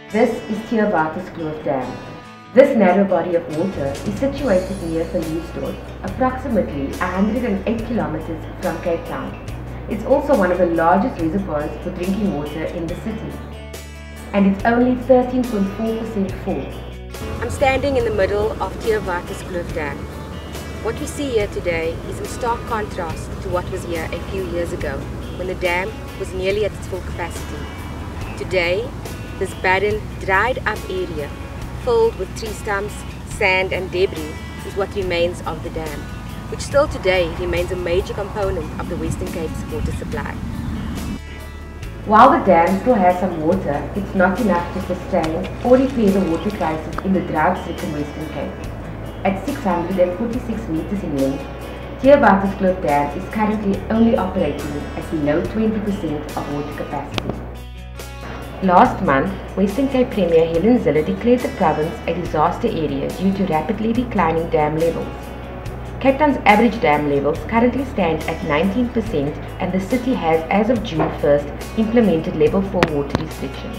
This is Theewaterskloof Dam. This narrow body of water is situated near Viljoenstort, approximately 108 kilometers from Cape Town. It's also one of the largest reservoirs for drinking water in the city, and it's only 13.4% full. I'm standing in the middle of Theewaterskloof Dam. What we see here today is in stark contrast to what was here a few years ago, when the dam was nearly at its full capacity. Today, this barren, dried up area, filled with tree stumps, sand and debris, is what remains of the dam, which still today remains a major component of the Western Cape's water supply. While the dam still has some water, it's not enough to sustain or repair the water crisis in the drought-stricken Western Cape. At 646 meters in length, Theewaterskloof Dam is currently only operating at below 20% of water capacity. Last month, Western Cape Premier Helen Zille declared the province a disaster area due to rapidly declining dam levels. Cape Town's average dam levels currently stand at 19%, and the city has, as of June 1st, implemented level 4 water restrictions.